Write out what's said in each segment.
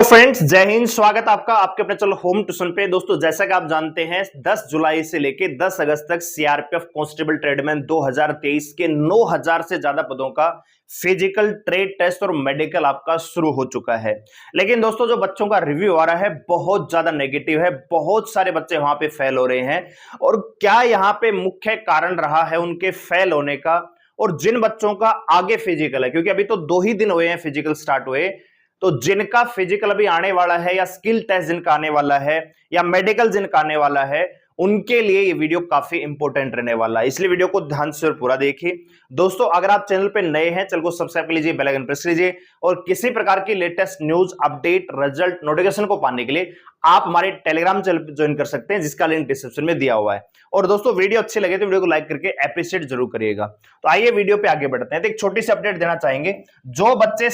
Friends, जय हिंद। स्वागत आपका आपके अपने चलो होम ट्यूशन पे। दोस्तों, जैसा कि आप जानते हैं 10 जुलाई से लेके 10 अगस्त तक सीआरपीएफ कांस्टेबल ट्रेडमैन 2023 के 9000 से ज्यादा पदों का फिजिकल, ट्रेड टेस्ट और मेडिकल आपका शुरू हो चुका है। लेकिन दोस्तों, जो बच्चों का रिव्यू आ रहा है बहुत ज्यादा नेगेटिव है। बहुत सारे बच्चे वहां पे फेल हो रहे हैं। और क्या यहाँ पे मुख्य कारण रहा है उनके फेल होने का? और जिन बच्चों का आगे फिजिकल है, क्योंकि अभी तो 2 ही दिन हुए हैं फिजिकल स्टार्ट हुए, तो जिनका फिजिकल अभी आने वाला है या स्किल टेस्ट जिनका आने वाला है या मेडिकल जिनका आने वाला है, उनके लिए ये वीडियो काफी इंपॉर्टेंट रहने वाला है। इसलिए वीडियो को ध्यान से पूरा देखिए। दोस्तों, अगर आप चैनल पे नए हैं, चैनल को सब्सक्राइब कर लीजिए, बेल आइकन प्रेस कीजिए और किसी प्रकार की latest news, update, result, notification को पाने के लिए आप हमारे टेलीग्राम चैनल पर ज्वाइन कर सकते हैं, जिसका लिंक डिस्क्रिप्शन में दिया हुआ है। और दोस्तों, वीडियो अच्छी लगे तो वीडियो को लाइक करके अप्रिशिएट जरूर करिएगा। तो आइए वीडियो पे आगे बढ़ते हैं। तो एक छोटी सी अपडेट देना चाहेंगे, जो बच्चे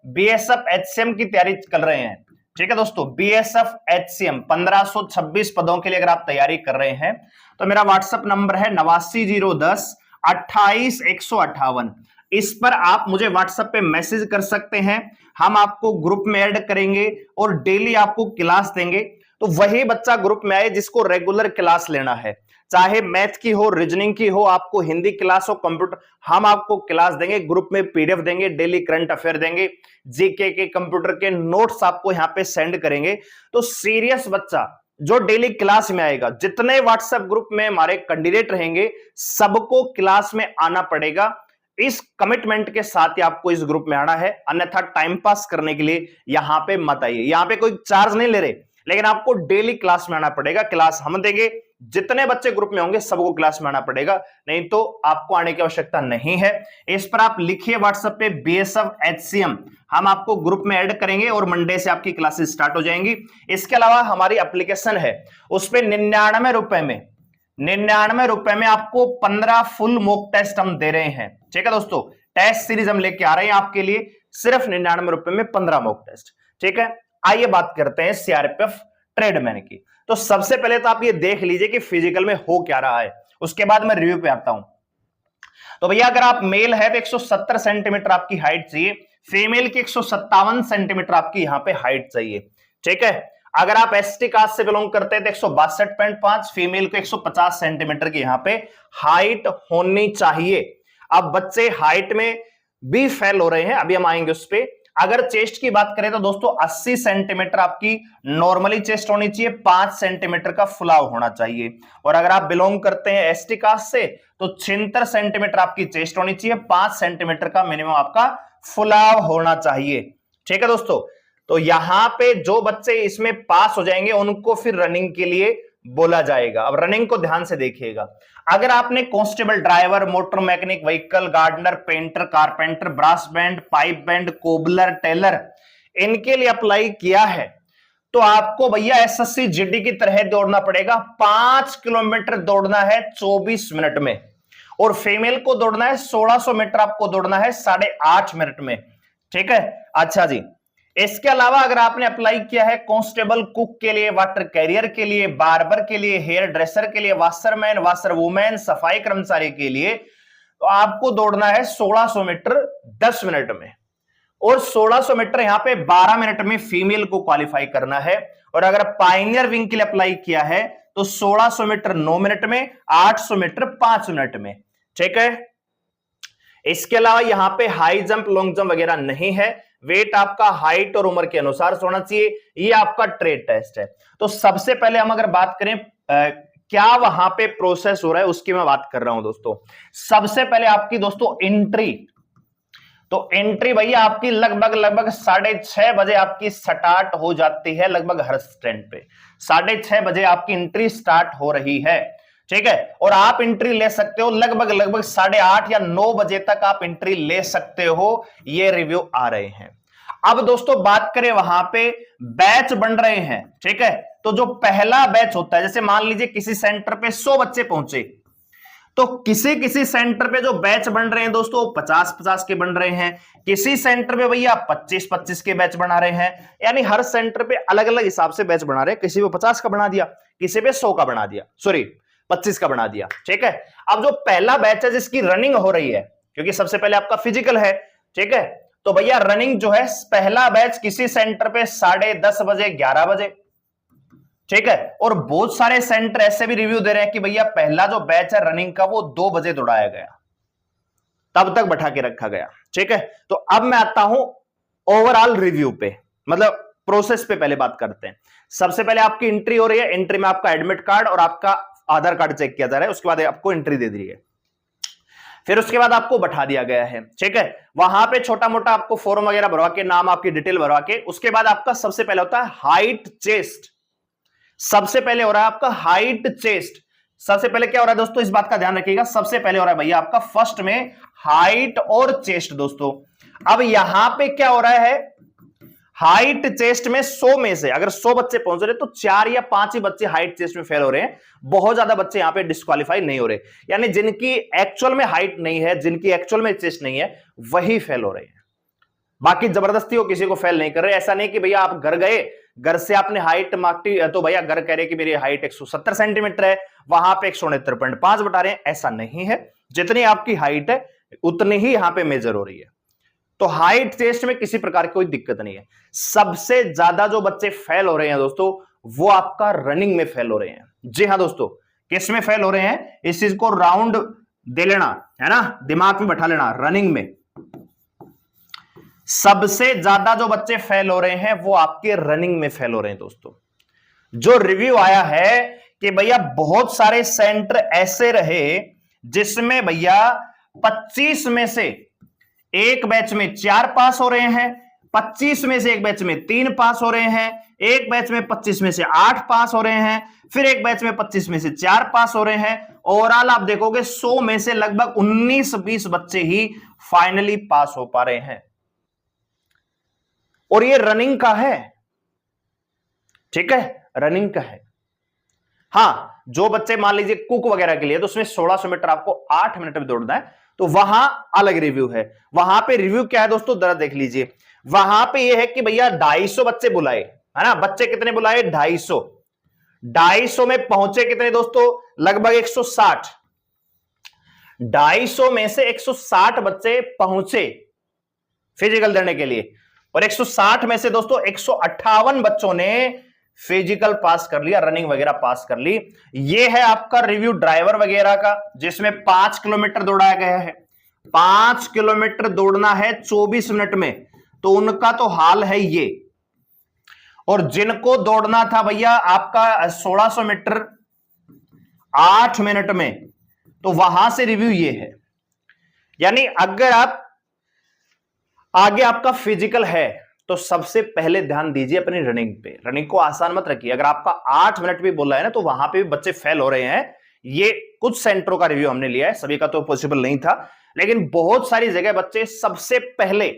बीएसएफ एचसीएम की तैयारी कर रहे हैं, ठीक है दोस्तों, बीएसएफ एचसीएम 1526 पदों के लिए अगर आप तैयारी कर रहे हैं तो मेरा व्हाट्सएप नंबर है 89010 28158। इस पर आप मुझे व्हाट्सएप पे मैसेज कर सकते हैं। हम आपको ग्रुप में ऐड करेंगे और डेली आपको क्लास देंगे। तो वही बच्चा ग्रुप में आए जिसको रेगुलर क्लास लेना है, चाहे मैथ की हो, रीजनिंग की हो, आपको हिंदी क्लास हो, कंप्यूटर, हम आपको क्लास देंगे। ग्रुप में पीडीएफ देंगे, डेली करंट अफेयर देंगे, जीके के, कंप्यूटर के नोट्स आपको यहां पे सेंड करेंगे। तो सीरियस बच्चा जो डेली क्लास में आएगा, जितने व्हाट्सएप ग्रुप में हमारे कैंडिडेट रहेंगे, सबको क्लास में आना पड़ेगा। इस कमिटमेंट के साथ ही आपको इस ग्रुप में आना है, अन्यथा टाइम पास करने के लिए यहां पे मत आइए। यहां पे कोई चार्ज नहीं ले रहे, लेकिन आपको डेली क्लास में आना पड़ेगा। क्लास हम देंगे, जितने बच्चे ग्रुप में होंगे सबको क्लास में आना पड़ेगा, नहीं तो आपको आने की आवश्यकता नहीं है। इस पर आप लिखिए व्हाट्सएप पे बीएसएफ एचसीएम, हम आपको ग्रुप में ऐड करेंगे और मंडे से आपकी क्लासेस स्टार्ट हो जाएंगी। इसके अलावा हमारी एप्लीकेशन है, उस पर 99 रुपए में आपको 15 फुल मॉक टेस्ट हम दे रहे हैं। ठीक है दोस्तों, टेस्ट सीरीज हम लेके आ रहे हैं आपके लिए, सिर्फ 99 रुपए में 15 मॉक टेस्ट। ठीक है, आइए बात करते हैं सीआरपीएफ ट्रेडमैन की। तो सबसे पहले तो आप ये देख लीजिए कि फिजिकल में हो क्या रहा है, उसके बाद मैं रिव्यू पे आता हूं। तो भैया, अगर आप मेल है तो 170 सेंटीमीटर आपकी हाइट चाहिए, फीमेल की 157 सेंटीमीटर आपकी यहां पे हाइट चाहिए। ठीक है, अगर आप एसटी कास्ट से बिलोंग करते हैं तो 162.5, फीमेल को 150 सेंटीमीटर की यहां पे हाइट होनी चाहिए। अब बच्चे हाइट में भी फेल हो रहे हैं, अभी हम आएंगे उस पर। अगर चेस्ट की बात करें तो दोस्तों 80 सेंटीमीटर आपकी नॉर्मली चेस्ट होनी चाहिए, 5 सेंटीमीटर का फुलाव होना चाहिए। और अगर आप बिलोंग करते हैं एसटी कास्ट से तो 76 सेंटीमीटर आपकी चेस्ट होनी चाहिए, 5 सेंटीमीटर का मिनिमम आपका फुलाव होना चाहिए। ठीक है दोस्तों, तो यहां पे जो बच्चे इसमें पास हो जाएंगे उनको फिर रनिंग के लिए बोला जाएगा। अब रनिंग को ध्यान से देखिएगा। अगर आपने constable, driver, motor mechanic, vehicle, gardener, painter, carpenter, brass band, pipe band, cobbler, tailor, इनके लिए अप्लाई किया है तो आपको भैया एसएससी जीडी की तरह दौड़ना पड़ेगा। 5 किलोमीटर दौड़ना है 24 मिनट में, और फीमेल को दौड़ना है 1600 मीटर, आपको दौड़ना है 8.5 मिनट में। ठीक है, अच्छा जी। इसके अलावा अगर आपने अप्लाई किया है कांस्टेबल, कुक के लिए, वाटर कैरियर के लिए, बार्बर के लिए, हेयर ड्रेसर के लिए, वाशरमैन, वाशर वुमेन, सफाई कर्मचारी के लिए, तो आपको दौड़ना है 1600 मीटर 10 मिनट में, और 1600 मीटर यहां पे 12 मिनट में फीमेल को क्वालिफाई करना है। और अगर पायनियर विंग के लिए अप्लाई किया है तो 1600 मीटर 9 मिनट में, 800 मीटर 5 मिनट में। ठीक है, इसके अलावा यहां पे हाई जंप, लॉन्ग जंप वगैरह नहीं है। वेट आपका हाइट और उम्र के अनुसार होना चाहिए। ये आपका ट्रेड टेस्ट है। तो सबसे पहले हम अगर बात करें क्या वहां पे प्रोसेस हो रहा है, उसकी मैं बात कर रहा हूं दोस्तों। सबसे पहले आपकी दोस्तों एंट्री, तो एंट्री भैया आपकी लगभग 6:30 बजे आपकी स्टार्ट हो जाती है। लगभग हर स्टैंड पे 6:30 बजे आपकी एंट्री स्टार्ट हो रही है। ठीक है, और आप एंट्री ले सकते हो लगभग 8:30 या 9 बजे तक आप एंट्री ले सकते हो। ये रिव्यू आ रहे हैं। अब दोस्तों बात करें, वहां पे बैच बन रहे हैं। ठीक है, तो जो पहला बैच होता है, जैसे मान लीजिए किसी सेंटर पे 100 बच्चे पहुंचे, तो किसी सेंटर पे जो बैच बन रहे हैं दोस्तों 50-50 के बन रहे हैं। किसी सेंटर पे भैया 25-25 के बैच बना रहे हैं। यानी हर सेंटर पे अलग अलग हिसाब से बैच बना रहे हैं। किसी पे 50 का बना दिया, किसी पे 100 का बना दिया, सॉरी 25 का बना दिया। ठीक है, अब जो पहला बैच है जिसकी रनिंग हो रही है, क्योंकि सबसे पहले आपका फिजिकल है, ठीक है, तो भैया रनिंग जो है पहला बैच किसी सेंटर पे 10:30 बजे 11 बजे, ठीक है। और बहुत सारे सेंटर ऐसे भी रिव्यू दे रहे हैं कि भैया पहला जो बैच है रनिंग का वो 2 बजे दौड़ाया गया, तब तक बैठा के रखा गया, ठीक है। तो अब मैं आता हूं ओवरऑल रिव्यू पे, मतलब प्रोसेस पे पहले बात करते हैं। सबसे पहले आपकी एंट्री हो रही है, एंट्री में आपका एडमिट कार्ड और आपका आधार कार्ड चेक किया जा रहा है, उसके बाद आपको एंट्री दे दी है, फिर उसके बाद आपको बैठा दिया गया है, ठीक है। वहां पे छोटा मोटा आपको फॉर्म वगैरह भरवा के, नाम आपकी डिटेल भरवा के, उसके बाद आपका सबसे पहले होता है हाइट चेस्ट। सबसे पहले हो रहा है आपका हाइट चेस्ट। सबसे पहले क्या हो रहा है दोस्तों, इस बात का ध्यान रखिएगा, सबसे पहले हो रहा है भैया आपका फर्स्ट में हाइट और चेस्ट दोस्तों। अब यहां पे क्या हो रहा है, हाइट चेस्ट में 100 में से अगर 100 बच्चे पहुंच रहे तो 4 या 5 ही बच्चे हाइट चेस्ट में फेल हो रहे हैं, बहुत ज्यादा बच्चे यहां पे डिस्क्वालीफाई नहीं हो रहे, यानी जिनकी एक्चुअल में हाइट नहीं है, जिनकी एक्चुअल में चेस्ट नहीं है, वही फेल हो रहे हैं। बाकी जबरदस्ती हो किसी को फेल नहीं कर रहे। ऐसा नहीं कि भैया आप घर गए, घर से आपने हाइट मांगी तो भैया घर कह रहे कि मेरी हाइट 170 सेंटीमीटर है, वहां पे 169.5 बता रहे हैं, ऐसा नहीं है। जितनी आपकी हाइट है उतनी ही यहां पे मेजर हो रही है। तो हाइट टेस्ट में किसी प्रकार की कोई दिक्कत नहीं है। सबसे ज्यादा जो बच्चे फेल हो रहे हैं दोस्तों, वो आपका रनिंग में फेल हो रहे हैं। जी हां दोस्तों, किस में फेल हो रहे हैं, इस चीज को राउंड दे लेना है ना, दिमाग में बैठा लेना। रनिंग में सबसे ज्यादा जो बच्चे फेल हो रहे हैं वो आपके रनिंग में फेल हो रहे हैं दोस्तों। जो रिव्यू आया है कि भैया बहुत सारे सेंटर ऐसे रहे जिसमें भैया 25 में से एक बैच में 4 पास हो रहे हैं, 25 में से एक बैच में 3 पास हो रहे हैं, एक बैच में 25 में से 8 पास हो रहे हैं, फिर एक बैच में 25 में से 4 पास हो रहे हैं। ओवरऑल आप देखोगे 100 में से लगभग 19-20 बच्चे ही फाइनली पास हो पा रहे हैं, और ये रनिंग का है, ठीक है, रनिंग का है। हां, जो बच्चे मान लीजिए कुक वगैरह के लिए तो उसमें 1600 मीटर आपको 8 मिनट में दौड़ना है, तो वहां अलग रिव्यू है। वहां पे रिव्यू क्या है दोस्तों, जरा देख लीजिए। वहां पे ये है कि भैया 250 बच्चे बुलाए, है ना, बच्चे कितने बुलाए, 250। 250 में पहुंचे कितने दोस्तों, लगभग 160। 250 में से 160 बच्चे पहुंचे फिजिकल देने के लिए, और 160 में से दोस्तों 158 बच्चों ने फिजिकल पास कर लिया, रनिंग वगैरह पास कर ली। ये है आपका रिव्यू ड्राइवर वगैरह का, जिसमें 5 किलोमीटर दौड़ाया गया है। 5 किलोमीटर दौड़ना है 24 मिनट में, तो उनका तो हाल है ये। और जिनको दौड़ना था भैया आपका 1600 मीटर 8 मिनट में, तो वहां से रिव्यू ये है। यानी अगर आप आगे आपका फिजिकल है तो सबसे पहले ध्यान दीजिए अपनी रनिंग पे, रनिंग को आसान मत रखिए। अगर आपका 8 मिनट भी बोला है ना, तो वहां पे भी बच्चे फेल हो रहे हैं। ये कुछ सेंटरों का रिव्यू हमने लिया है, सभी का तो पॉसिबल नहीं था, लेकिन बहुत सारी जगह बच्चे सबसे पहले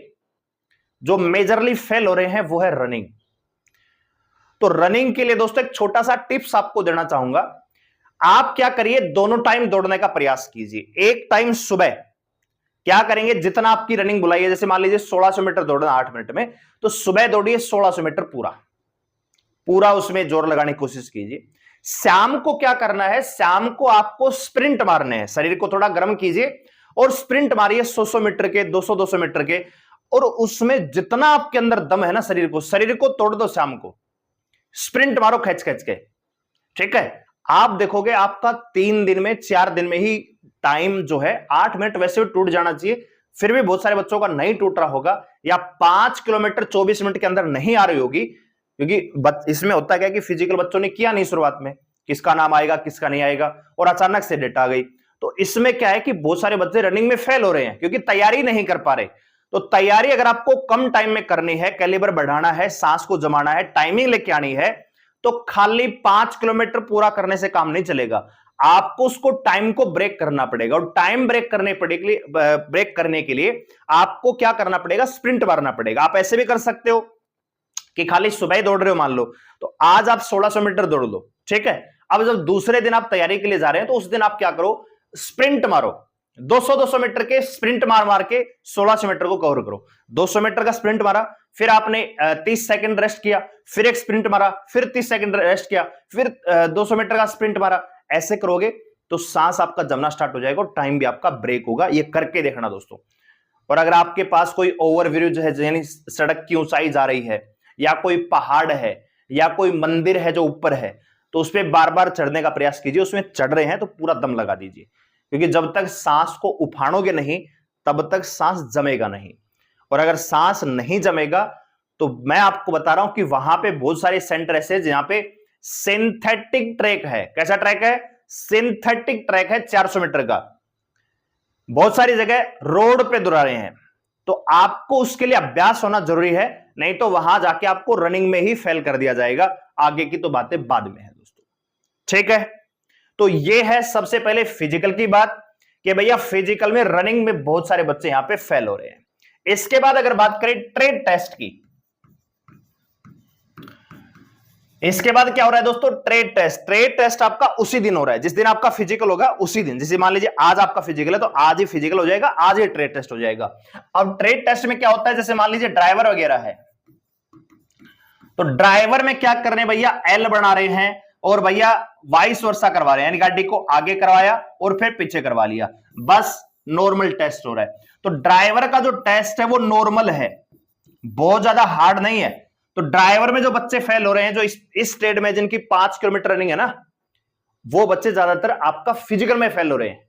जो मेजरली फेल हो रहे हैं वो है रनिंग। तो रनिंग के लिए दोस्तों एक छोटा सा टिप्स आपको देना चाहूंगा। आप क्या करिए, दोनों टाइम दौड़ने का प्रयास कीजिए। एक टाइम सुबह क्या करेंगे, जितना आपकी रनिंग बुलाई है, जैसे मान लीजिए 1600 मीटर दौड़ना 8 मिनट में, तो सुबह दौड़िए 1600 मीटर पूरा पूरा, उसमें जोर लगाने की कोशिश कीजिए। शाम को क्या करना है, शाम को आपको स्प्रिंट मारने हैं, शरीर को थोड़ा गर्म कीजिए और स्प्रिंट मारिए 100-100 मीटर के, 200-200 मीटर के, और उसमें जितना आपके अंदर दम है ना, शरीर को तोड़ दो। शाम को स्प्रिंट मारो खच खच के, ठीक है। आप देखोगे आपका 3 दिन में 4 दिन में ही टाइम जो है 8 मिनट वैसे भी टूट जाना चाहिए, फिर भी बहुत सारे बच्चों का नहीं टूट रहा होगा, या 5 किलोमीटर 24 मिनट के अंदर नहीं आ रही होगी, क्योंकि इसमें होता क्या कि फिजिकल बच्चों ने किया नहीं शुरुआत में, किसका नाम आएगा किसका नहीं आएगा, और अचानक से डेट आ गई। तो इसमें क्या है कि बहुत सारे बच्चे रनिंग में फेल हो रहे हैं क्योंकि तैयारी नहीं कर पा रहे। तो तैयारी अगर आपको कम टाइम में करनी है, कैलिबर बढ़ाना है, सांस को जमाना है, टाइमिंग लेके आनी है, तो खाली 5 किलोमीटर पूरा करने से काम नहीं चलेगा। आपको उसको टाइम को ब्रेक करना पड़ेगा, और टाइम ब्रेक करने के लिए आपको क्या करना पड़ेगा, स्प्रिंट मारना पड़ेगा। आप ऐसे भी कर सकते हो कि खाली सुबह ही दौड़ रहे हो मान लो, तो आज आप 1600 मीटर दौड़ लो, ठीक है। अब जब दूसरे दिन आप तैयारी के लिए जा रहे हैं, तो उस दिन आप क्या करो, स्प्रिंट मारो, 200-200 मीटर के स्प्रिंट मार के 1600 मीटर को कवर करो। 200 मीटर का स्प्रिंट मारा, फिर आपने 30 सेकंड रेस्ट किया, फिर एक स्प्रिंट मारा, फिर 30 सेकंड रेस्ट किया, फिर 200 मीटर का स्प्रिंट मारा। ऐसे करोगे तो सांस आपका जमना स्टार्ट हो जाएगा और टाइम भी आपका ब्रेक होगा। ये करके देखना दोस्तों। और अगर आपके पास कोई ओवरब्रिज है, यानी सड़क की ऊंचाई जा रही है, या कोई पहाड़ है, या कोई मंदिर है जो ऊपर है, तो उस पर बार बार चढ़ने का प्रयास कीजिए। उसमें चढ़ रहे हैं तो पूरा दम लगा दीजिए, क्योंकि जब तक सांस को उफाड़ोगे नहीं तब तक सांस जमेगा नहीं। और अगर सांस नहीं जमेगा तो मैं आपको बता रहा हूं कि वहां पे बहुत सारे सेंटर ऐसे जहां पे सिंथेटिक ट्रैक है। कैसा ट्रैक है? सिंथेटिक ट्रैक है 400 मीटर का। बहुत सारी जगह रोड पे दौड़ा रहे हैं, तो आपको उसके लिए अभ्यास होना जरूरी है, नहीं तो वहां जाके आपको रनिंग में ही फेल कर दिया जाएगा। आगे की तो बातें बाद में है दोस्तों, ठीक है। तो ये है सबसे पहले फिजिकल की बात कि भैया फिजिकल में रनिंग में बहुत सारे बच्चे यहां पे फेल हो रहे हैं। इसके बाद अगर बात करें ट्रेड टेस्ट की, इसके बाद क्या हो रहा है दोस्तों? Trade test. ट्रेड टेस्ट आपका उसी दिन हो रहा है जिस दिन आपका फिजिकल होगा, उसी दिन। जैसे मान लीजिए आज आपका फिजिकल है तो आज ही फिजिकल हो जाएगा, आज ही ट्रेड टेस्ट हो जाएगा। अब ट्रेड टेस्ट में क्या होता है, जैसे मान लीजिए ड्राइवर वगैरह है, तो ड्राइवर में क्या कर रहे हैं भैया? एल बना रहे हैं और भैया वाइस वर्सा करवा रहे हैं, यानी गाड़ी को आगे करवाया और फिर पीछे करवा लिया, बस नॉर्मल टेस्ट हो रहा है। तो ड्राइवर का जो टेस्ट है वो नॉर्मल है, बहुत ज्यादा हार्ड नहीं है। तो ड्राइवर में जो बच्चे फेल हो रहे हैं, जो इस ट्रेड में जिनकी 5 किलोमीटर रनिंग है ना, वो बच्चे ज्यादातर आपका फिजिकल में फेल हो रहे हैं।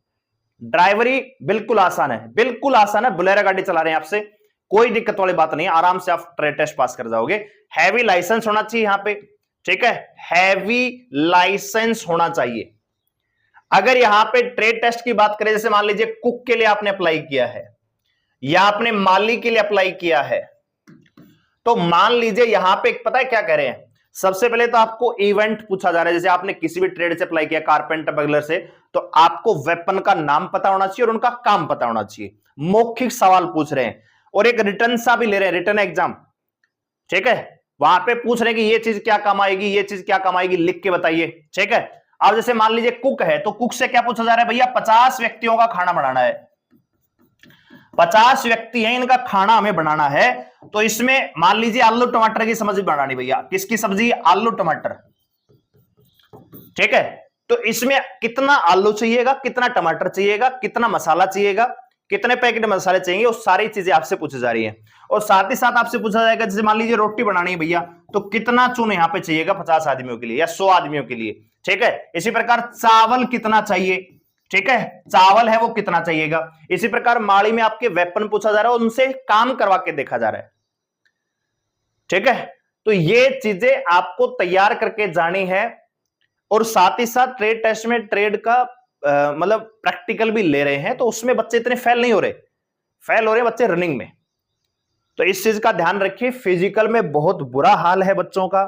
ड्राइवरी बिल्कुल आसान है, बिल्कुल आसान है। बुलेरो गाड़ी चला रहे हैं आपसे, कोई दिक्कत वाली बात नहीं है, आराम से आप ट्रेड टेस्ट पास कर जाओगे। हैवी लाइसेंस होना चाहिए यहां पे, ठीक है, हैवी लाइसेंस होना चाहिए। अगर यहां पे ट्रेड टेस्ट की बात करें, जैसे मान लीजिए कुक के लिए आपने अप्लाई किया है या आपने माली के लिए अप्लाई किया है, तो मान लीजिए यहां पे पता है क्या कह रहे हैं? सबसे पहले तो आपको इवेंट पूछा जा रहा है। जैसे आपने किसी भी ट्रेड से अप्लाई किया, कारपेंटर बगलर से, तो आपको वेपन का नाम पता होना चाहिए और उनका काम पता होना चाहिए। मौखिक सवाल पूछ रहे हैं और एक रिटर्न सा भी ले रहे हैं, रिटर्न एग्जाम, ठीक है। वहां पे पूछ रहे हैं कि ये चीज क्या काम आएगी, ये चीज क्या काम आएगी, लिख के बताइए, ठीक है। अब जैसे मान लीजिए कुक है, तो कुक से क्या पूछा जा रहा है? भैया 50 व्यक्तियों का खाना बनाना है, 50 व्यक्ति हैं, इनका खाना हमें बनाना है। तो इसमें मान लीजिए आलू टमाटर की सब्जी बनानी, भैया किसकी सब्जी? आलू टमाटर, ठीक है। तो इसमें कितना आलू चाहिएगा, कितना टमाटर चाहिएगा, कितना मसाला चाहिएगा, कितने पैकेट मसाले चाहिए, वो सारी चीजें आपसे पूछी जा रही है। और साथ ही साथ आपसे पूछा जाएगा, जैसे मान लीजिए रोटी बनानी है भैया, तो कितना चून यहां पे चाहिएगा 50 आदमियों के लिए या 100 आदमियों के लिए, ठीक है। इसी प्रकार चावल कितना चाहिए, ठीक है, चावल है वो कितना चाहिएगा। इसी प्रकार माड़ी में आपके वेपन पूछा जा रहा है, उनसे काम करवा के देखा जा रहा है, ठीक है। तो ये चीजें आपको तैयार करके जानी है। और साथ ही साथ ट्रेड टेस्ट में ट्रेड का मतलब प्रैक्टिकल भी ले रहे हैं, तो उसमें बच्चे इतने फेल नहीं हो रहे, फेल हो रहे बच्चे रनिंग में। तो इस चीज का ध्यान रखिए। फिजिकल में बहुत बुरा हाल है बच्चों का,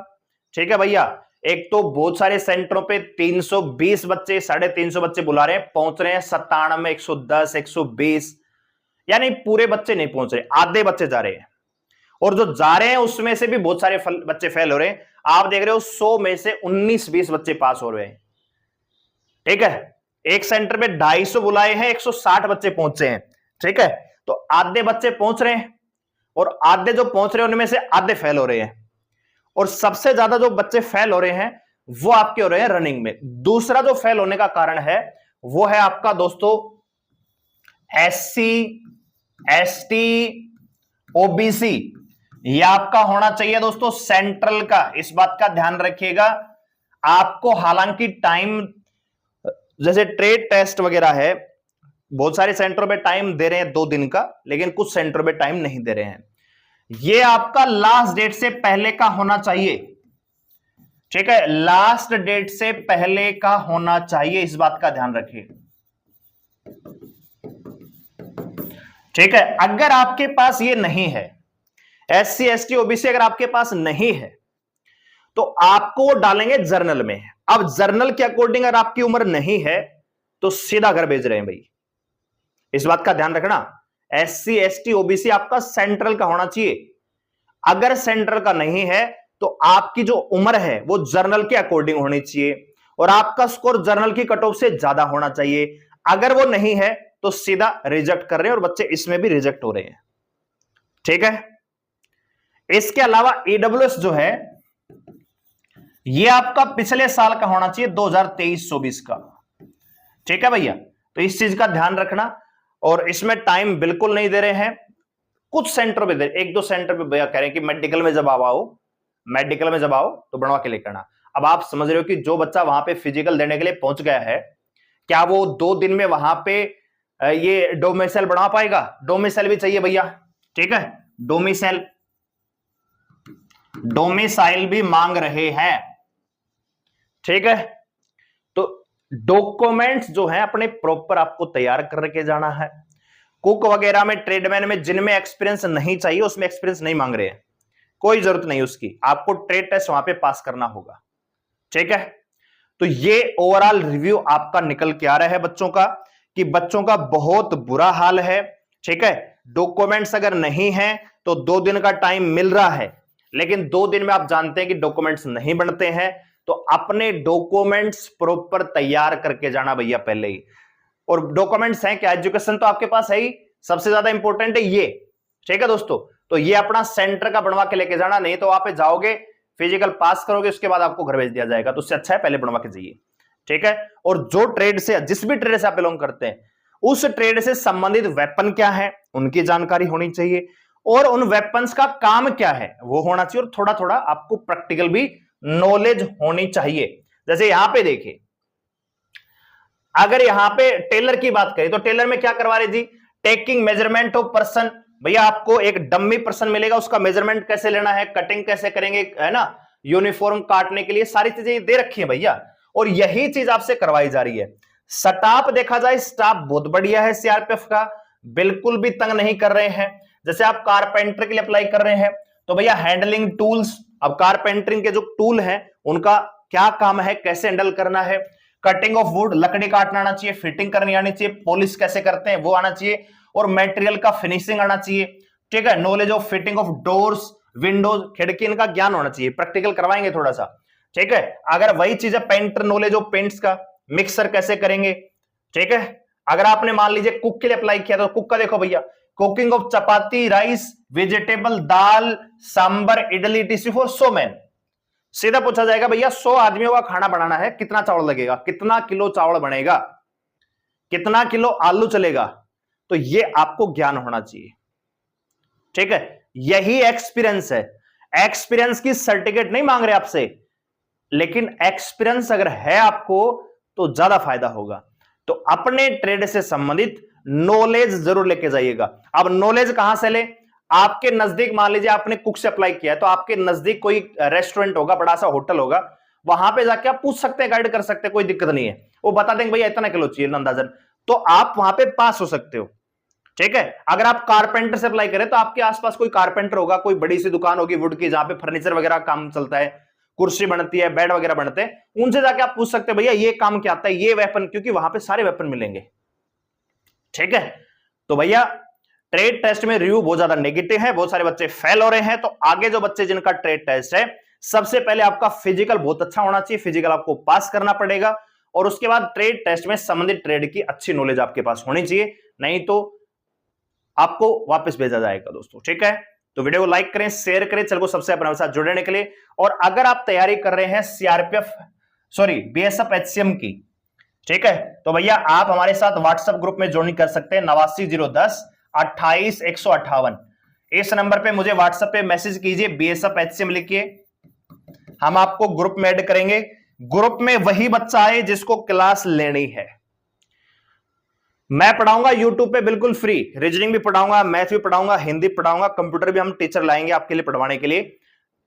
ठीक है भैया। एक तो बहुत सारे सेंटरों पे 320 बच्चे, 350 बच्चे बुला रहे हैं, पहुंच रहे हैं 97, 110, 120, यानी पूरे बच्चे नहीं पहुंच रहे, आधे बच्चे जा रहे हैं। और जो जा रहे हैं उसमें से भी बहुत सारे बच्चे फेल हो रहे हैं। आप देख रहे हो 100 में से 19-20 बच्चे पास हो रहे हैं, ठीक है। एक सेंटर में 250 बुलाए हैं, 160 बच्चे पहुंचे हैं, ठीक है। तो आधे बच्चे पहुंच रहे हैं और आधे जो पहुंच रहे हैं उनमें से आधे फेल हो रहे हैं। और सबसे ज्यादा जो बच्चे फेल हो रहे हैं वो आपके हो रहे हैं रनिंग में। दूसरा जो फेल होने का कारण है वो है आपका दोस्तों SC, ST, OBC। यह आपका होना चाहिए दोस्तों सेंट्रल का, इस बात का ध्यान रखिएगा। आपको हालांकि टाइम, जैसे ट्रेड टेस्ट वगैरह है, बहुत सारे सेंटरों पे टाइम दे रहे हैं 2 दिन का, लेकिन कुछ सेंटरों पे टाइम नहीं दे रहे हैं। ये आपका लास्ट डेट से पहले का होना चाहिए, ठीक है, लास्ट डेट से पहले का होना चाहिए, इस बात का ध्यान रखिए, ठीक है। अगर आपके पास ये नहीं है, SC, ST, OBC अगर आपके पास नहीं है, तो आपको डालेंगे जर्नल में। अब जर्नल के अकॉर्डिंग अगर आपकी उम्र नहीं है तो सीधा घर भेज रहे हैं भाई, इस बात का ध्यान रखना। SC, ST, OBC आपका सेंट्रल का होना चाहिए। अगर सेंट्रल का नहीं है तो आपकी जो उम्र है वो जर्नल के अकॉर्डिंग होनी चाहिए और आपका स्कोर जर्नल की कट ऑफ से ज्यादा होना चाहिए। अगर वो नहीं है तो सीधा रिजेक्ट कर रहे हैं और बच्चे इसमें भी रिजेक्ट हो रहे हैं, ठीक है। इसके अलावा EWS जो है ये आपका पिछले साल का होना चाहिए, 2023-24 का, ठीक है भैया। तो इस चीज का ध्यान रखना। और इसमें टाइम बिल्कुल नहीं दे रहे हैं, कुछ सेंटर पे, एक दो सेंटर पे भैया कह रहे हैं कि मेडिकल में जब आओ, मेडिकल में जब आओ तो बनवा के लेकर आना। अब आप समझ रहे हो कि जो बच्चा वहां पे फिजिकल देने के लिए पहुंच गया है, क्या वो 2 दिन में वहां पे ये डोमिसाइल बनवा पाएगा? डोमिसाइल भी चाहिए भैया, ठीक है, डोमिसाइल भी मांग रहे हैं, ठीक है। तो डॉक्यूमेंट्स जो है अपने प्रॉपर आपको तैयार करके जाना है। कुक वगैरह में, ट्रेडमैन में जिनमें एक्सपीरियंस नहीं चाहिए उसमें एक्सपीरियंस नहीं मांग रहे हैं, कोई जरूरत नहीं उसकी, आपको ट्रेड टेस्ट वहां पे पास करना होगा, ठीक है। तो ये ओवरऑल रिव्यू आपका निकल के आ रहा है बच्चों का, कि बच्चों का बहुत बुरा हाल है, ठीक है। डॉक्यूमेंट्स अगर नहीं है तो 2 दिन का टाइम मिल रहा है, लेकिन 2 दिन में आप जानते हैं कि डॉक्यूमेंट्स नहीं बनते हैं, तो अपने डॉक्यूमेंट्स प्रॉपर तैयार करके जाना भैया पहले ही। और डॉक्यूमेंट्स हैं क्या? एजुकेशन तो आपके पास है ही, सबसे ज्यादा इंपॉर्टेंट है ये, ठीक है दोस्तों। तो ये अपना सेंटर का बनवा के लेके जाना, नहीं तो वहां पे जाओगे, फिजिकल पास करोगे, उसके बाद आपको घर भेज दिया जाएगा, तो उससे अच्छा है पहले बनवा के जाइए, ठीक है। और जो ट्रेड से, जिस भी ट्रेड से आप बिलोंग करते हैं, उस ट्रेड से संबंधित वेपन क्या है उनकी जानकारी होनी चाहिए, और उन वेपन्स का काम क्या है वो होना चाहिए, और थोड़ा थोड़ा आपको प्रैक्टिकल भी नॉलेज होनी चाहिए। जैसे यहां पे देखिए, अगर यहां पे टेलर की बात करें तो टेलर में क्या करवा रहे जी? Taking measurement of person. भैया आपको एक डम्मी पर्सन मिलेगा, उसका मेजरमेंट कैसे लेना है, कटिंग कैसे करेंगे, है ना, यूनिफॉर्म काटने के लिए सारी चीजें दे रखी है भैया, और यही चीज आपसे करवाई जा रही है। स्टाफ देखा जाए, स्टाफ बहुत बढ़िया है सीआरपीएफ का, बिल्कुल भी तंग नहीं कर रहे हैं। जैसे आप कारपेंटर के लिए अप्लाई कर रहे हैं तो भैया हैंडलिंग टूल्स, अब कारपेंटरिंग के जो टूल हैं उनका क्या काम है, कैसे हैंडल करना है, कटिंग ऑफ वुड, लकड़ी काटना आना चाहिए, फिटिंग करनी आनी चाहिए, पॉलिश कैसे करते हैं वो आना चाहिए, और मटेरियल का फिनिशिंग आना चाहिए, ठीक है। Knowledge of fitting of doors, Windows, खिड़की, इनका ज्ञान होना चाहिए, प्रैक्टिकल करवाएंगे थोड़ा सा, ठीक है। अगर वही चीज है पेंटर, नॉलेज ऑफ पेंट्स का, मिक्सर कैसे करेंगे, ठीक है। अगर आपने मान लीजिए कुक के लिए अप्लाई किया तो कुक का देखो भैया, cooking of chapati, rice, vegetable, dal, sambar, idli, tissue for 100 man. सीधा पूछा जाएगा भैया 100 आदमियों का खाना बनाना है, कितना चावल लगेगा, कितना किलो चावल बनेगा, कितना किलो आलू चलेगा, तो ये आपको ज्ञान होना चाहिए, ठीक है। यही एक्सपीरियंस है, एक्सपीरियंस की सर्टिफिकेट नहीं मांग रहे आपसे, लेकिन एक्सपीरियंस अगर है आपको तो ज्यादा फायदा होगा। तो अपने ट्रेड से संबंधित नॉलेज जरूर लेके जाइएगा। अब नॉलेज कहां से ले? आपके नजदीक, मान लीजिए आपने कुक से अप्लाई किया है तो आपके नजदीक कोई रेस्टोरेंट होगा, बड़ा सा होटल होगा, वहां पे जाके आप पूछ सकते हैं, गाइड कर सकते हैं, कोई दिक्कत नहीं है, वो बता देंगे भैया इतना किलो चाहिए अंदाजन, तो आप वहां पे पास हो सकते हो, ठीक है। अगर आप कारपेंटर से अप्लाई करें तो आपके आसपास कोई कारपेंटर होगा, कोई बड़ी सी दुकान होगी वुड की जहां पे फर्नीचर वगैरह काम चलता है, कुर्सी बनती है, बेड वगैरह बनते हैं, उनसे जाके आप पूछ सकते हैं भैया ये काम क्या आता है, ये वेपन, क्योंकि वहां पे सारे वेपन मिलेंगे, ठीक है। तो भैया ट्रेड टेस्ट में रिव्यू बहुत ज्यादा नेगेटिव है, बहुत सारे बच्चे फेल हो रहे हैं, तो आगे जो बच्चे जिनका ट्रेड टेस्ट है, सबसे पहले आपका फिजिकल बहुत अच्छा होना चाहिए, फिजिकल आपको पास करना पड़ेगा, और उसके बाद ट्रेड टेस्ट में संबंधित ट्रेड की अच्छी नॉलेज आपके पास होनी चाहिए, नहीं तो आपको वापस भेजा जाएगा दोस्तों, ठीक है। तो वीडियो को लाइक करें, शेयर करें, चलो सबसे अपने साथ जुड़ने के लिए। और अगर आप तैयारी कर रहे हैं सीआरपीएफ, सॉरी बीएसएफ एचसीएम की, ठीक है, तो भैया आप हमारे साथ व्हाट्सएप ग्रुप में ज्वाइन कर सकते हैं, 89 010 28 158। इस नंबर पे मुझे व्हाट्सएप पे मैसेज कीजिए, बीएसएफ एचसीएम लिखिए, हम आपको ग्रुप में ऐड करेंगे। ग्रुप में वही बच्चा आए जिसको क्लास लेनी है। मैं पढ़ाऊंगा यूट्यूब पे बिल्कुल फ्री, रीजनिंग भी पढ़ाऊंगा, मैथ भी पढ़ाऊंगा, हिंदी पढ़ाऊंगा, कंप्यूटर भी हम टीचर लाएंगे आपके लिए पढ़वाने के लिए।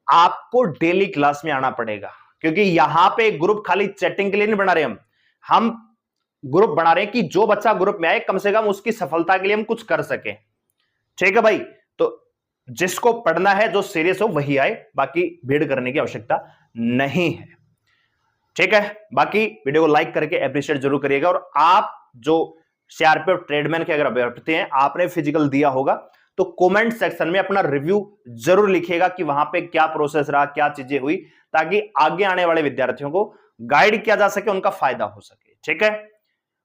आपको डेली क्लास में आना पड़ेगा, क्योंकि यहां पे ग्रुप खाली चैटिंग के लिए नहीं बना रहे, हम ग्रुप बना रहे हैं कि जो बच्चा ग्रुप में आए कम से कम उसकी सफलता के लिए हम कुछ कर सके, ठीक है भाई। तो जिसको पढ़ना है, जो सीरियस हो वही आए, बाकी भीड़ करने की आवश्यकता नहीं है, ठीक है। बाकी वीडियो को लाइक करके अप्रिशिएट जरूर करिएगा। और आप जो सीआरपीएफ ट्रेडमैन के अगर अभ्यर्थी हैं, आपने फिजिकल दिया होगा, तो कमेंट सेक्शन में अपना रिव्यू जरूर लिखिएगा कि वहां पे क्या प्रोसेस रहा, क्या चीजें हुई, ताकि आगे आने वाले विद्यार्थियों को गाइड किया जा सके, उनका फायदा हो सके, ठीक है।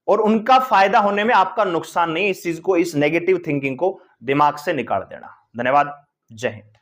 और उनका फायदा होने में आपका नुकसान नहीं, इस चीज को, इस नेगेटिव थिंकिंग को दिमाग से निकाल देना। धन्यवाद, जय हिंद।